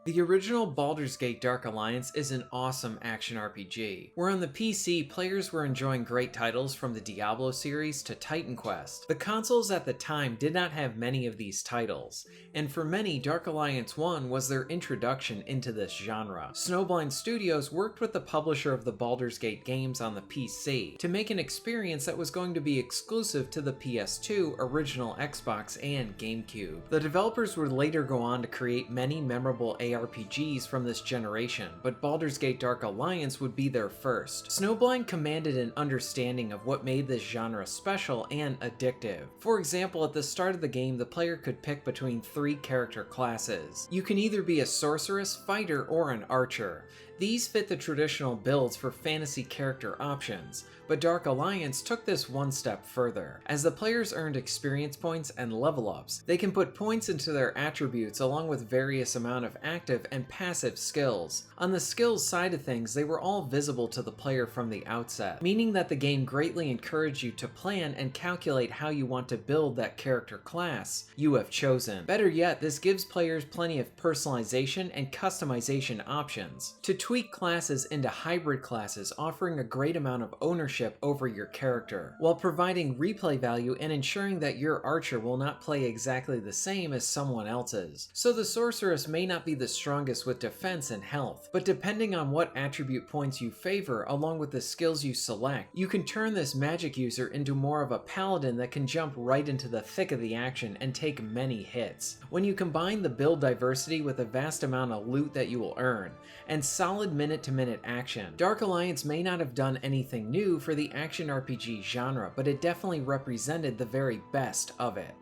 The original Baldur's Gate Dark Alliance is an awesome action RPG, where on the PC, players were enjoying great titles from the Diablo series to Titan Quest. The consoles at the time did not have many of these titles, and for many, Dark Alliance 1 was their introduction into this genre. Snowblind Studios worked with the publisher of the Baldur's Gate games on the PC to make an experience that was going to be exclusive to the PS2, original Xbox, and GameCube. The developers would later go on to create many memorable ARPGs from this generation, but Baldur's Gate Dark Alliance would be their first. Snowblind commanded an understanding of what made this genre special and addictive. For example, at the start of the game, the player could pick between 3 character classes. You can either be a sorceress, fighter, or an archer. These fit the traditional builds for fantasy character options, but Dark Alliance took this one step further. As the players earned experience points and level ups, they can put points into their attributes along with various amount of active and passive skills. On the skills side of things, they were all visible to the player from the outset, meaning that the game greatly encouraged you to plan and calculate how you want to build that character class you have chosen. Better yet, this gives players plenty of personalization and customization options to tweak classes into hybrid classes, offering a great amount of ownership over your character, while providing replay value and ensuring that your archer will not play exactly the same as someone else's. So the sorceress may not be the strongest with defense and health, but depending on what attribute points you favor along with the skills you select, you can turn this magic user into more of a paladin that can jump right into the thick of the action and take many hits. When you combine the build diversity with a vast amount of loot that you will earn, and solid minute-to-minute action, Dark Alliance may not have done anything new for the action RPG genre, but it definitely represented the very best of it.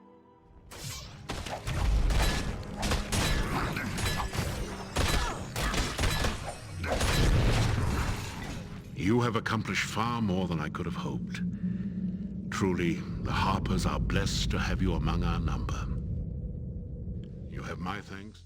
You have accomplished far more than I could have hoped. Truly, the Harpers are blessed to have you among our number. You have my thanks.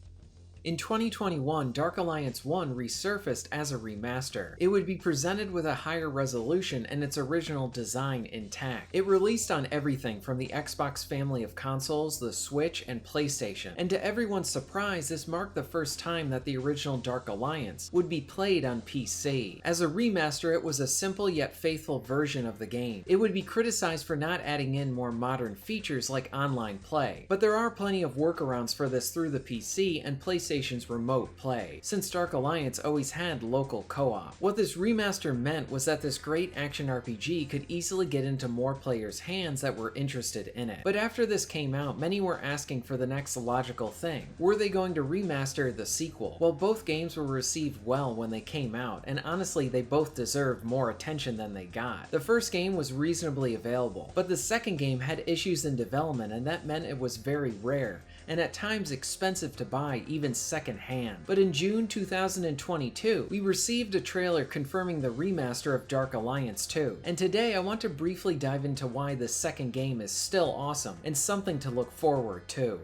In 2021, Dark Alliance 1 resurfaced as a remaster. It would be presented with a higher resolution and its original design intact. It released on everything from the Xbox family of consoles, the Switch, and PlayStation, and to everyone's surprise, this marked the first time that the original Dark Alliance would be played on PC. As a remaster, it was a simple yet faithful version of the game. It would be criticized for not adding in more modern features like online play, but there are plenty of workarounds for this through the PC and PlayStation's remote play, since Dark Alliance always had local co-op. What this remaster meant was that this great action RPG could easily get into more players' hands that were interested in it. But after this came out, many were asking for the next logical thing. Were they going to remaster the sequel? Well, both games were received well when they came out, and honestly, they both deserved more attention than they got. The first game was reasonably available, but the second game had issues in development, and that meant it was very rare, and at times expensive to buy, even second-hand. But in June 2022, we received a trailer confirming the remaster of Dark Alliance 2, and today I want to briefly dive into why the second game is still awesome and something to look forward to.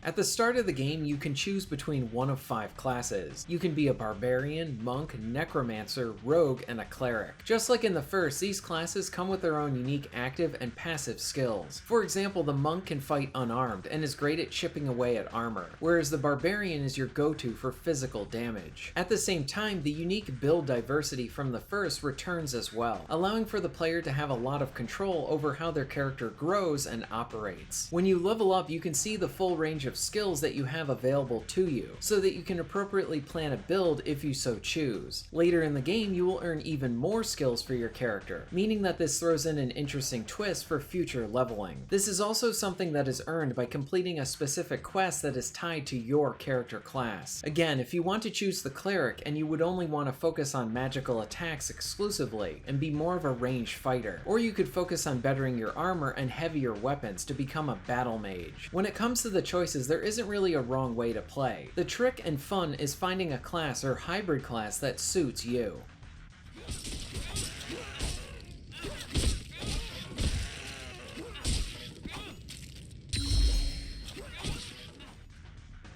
At the start of the game, you can choose between one of 5 classes. You can be a barbarian, monk, necromancer, rogue, and a cleric. Just like in the first, these classes come with their own unique active and passive skills. For example, the monk can fight unarmed and is great at chipping away at armor, whereas the barbarian is your go-to for physical damage. At the same time, the unique build diversity from the first returns as well, allowing for the player to have a lot of control over how their character grows and operates. When you level up, you can see the full range of skills that you have available to you, so that you can appropriately plan a build if you so choose. Later in the game, you will earn even more skills for your character, meaning that this throws in an interesting twist for future leveling. This is also something that is earned by completing a specific quest that is tied to your character class. Again, if you want to choose the cleric and you would only want to focus on magical attacks exclusively and be more of a ranged fighter, or you could focus on bettering your armor and heavier weapons to become a battle mage. When it comes to the choices, there isn't really a wrong way to play. The trick and fun is finding a class or hybrid class that suits you.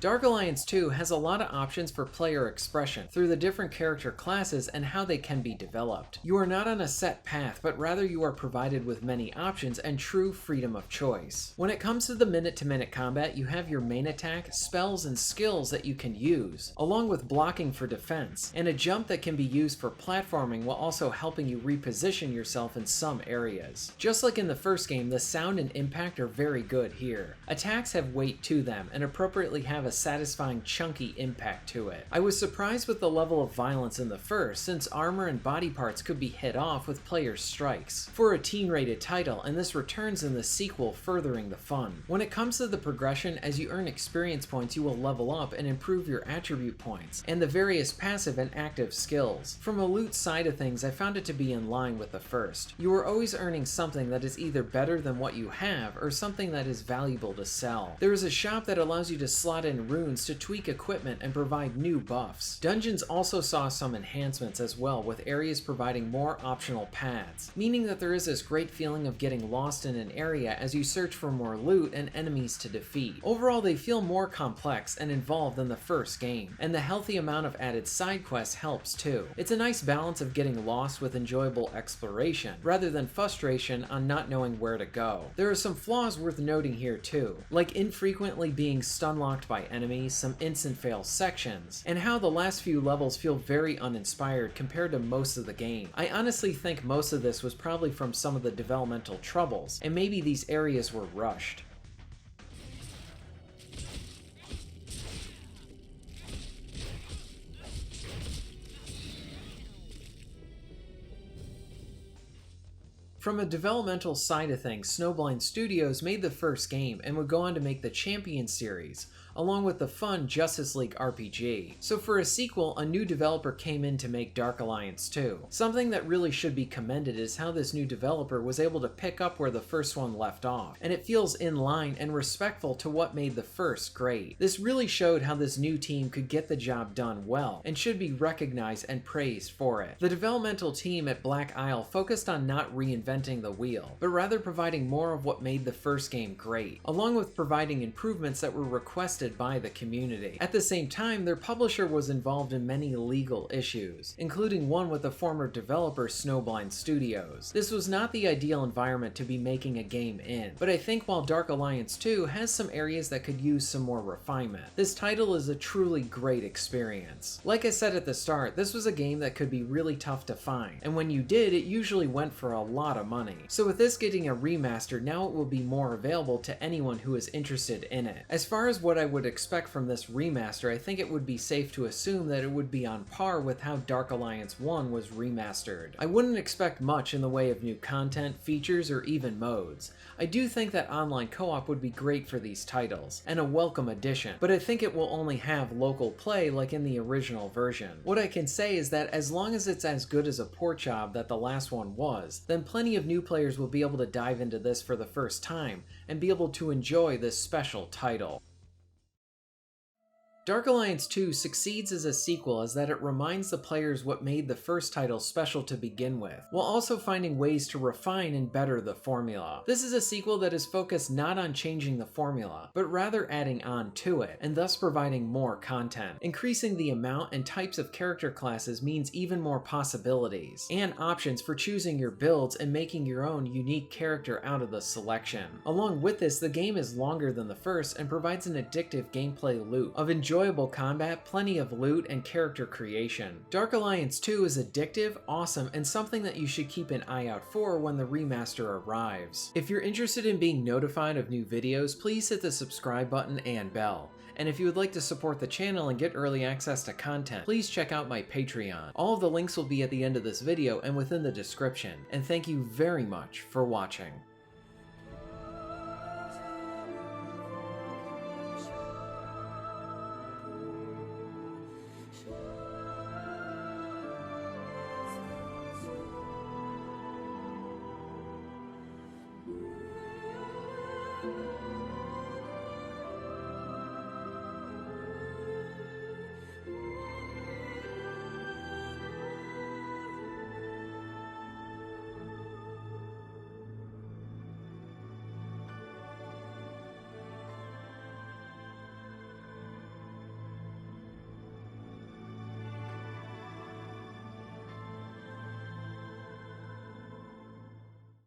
Dark Alliance 2 has a lot of options for player expression through the different character classes and how they can be developed. You are not on a set path, but rather you are provided with many options and true freedom of choice. When it comes to the minute-to-minute combat, you have your main attack, spells, and skills that you can use, along with blocking for defense, and a jump that can be used for platforming while also helping you reposition yourself in some areas. Just like in the first game, the sound and impact are very good here. Attacks have weight to them and appropriately have a satisfying chunky impact to it. I was surprised with the level of violence in the first, since armor and body parts could be hit off with players' strikes. For a teen-rated title, and this returns in the sequel, furthering the fun. When it comes to the progression, as you earn experience points, you will level up and improve your attribute points, and the various passive and active skills. From a loot side of things, I found it to be in line with the first. You are always earning something that is either better than what you have, or something that is valuable to sell. There is a shop that allows you to slot in runes to tweak equipment and provide new buffs. Dungeons also saw some enhancements as well, with areas providing more optional paths, meaning that there is this great feeling of getting lost in an area as you search for more loot and enemies to defeat. Overall, they feel more complex and involved than the first game, and the healthy amount of added side quests helps too. It's a nice balance of getting lost with enjoyable exploration, rather than frustration on not knowing where to go. There are some flaws worth noting here too, like infrequently being stun-locked by enemies, some instant fail sections, and how the last few levels feel very uninspired compared to most of the game. I honestly think most of this was probably from some of the developmental troubles, and maybe these areas were rushed. From a developmental side of things, Snowblind Studios made the first game and would go on to make the Champion series, along with the fun Justice League RPG. So for a sequel, a new developer came in to make Dark Alliance 2. Something that really should be commended is how this new developer was able to pick up where the first one left off, and it feels in line and respectful to what made the first great. This really showed how this new team could get the job done well, and should be recognized and praised for it. The developmental team at Black Isle focused on not reinventing the wheel, but rather providing more of what made the first game great, along with providing improvements that were requested by the community. At the same time, their publisher was involved in many legal issues, including one with the former developer Snowblind Studios. This was not the ideal environment to be making a game in, but I think while Dark Alliance 2 has some areas that could use some more refinement, this title is a truly great experience. Like I said at the start, this was a game that could be really tough to find, and when you did, it usually went for a lot of money. So with this getting a remaster, now it will be more available to anyone who is interested in it. As far as what I would expect from this remaster, I think it would be safe to assume that it would be on par with how Dark Alliance 1 was remastered. I wouldn't expect much in the way of new content, features, or even modes. I do think that online co-op would be great for these titles, and a welcome addition, but I think it will only have local play like in the original version. What I can say is that as long as it's as good as a port job that the last one was, then plenty of new players will be able to dive into this for the first time, and be able to enjoy this special title. Dark Alliance 2 succeeds as a sequel as that it reminds the players what made the first title special to begin with, while also finding ways to refine and better the formula. This is a sequel that is focused not on changing the formula, but rather adding on to it, and thus providing more content. Increasing the amount and types of character classes means even more possibilities, and options for choosing your builds and making your own unique character out of the selection. Along with this, the game is longer than the first and provides an addictive gameplay loop of enjoyable combat, plenty of loot, and character creation. Dark Alliance 2 is addictive, awesome, and something that you should keep an eye out for when the remaster arrives. If you're interested in being notified of new videos, please hit the subscribe button and bell. And if you would like to support the channel and get early access to content, please check out my Patreon. All of the links will be at the end of this video and within the description. And thank you very much for watching.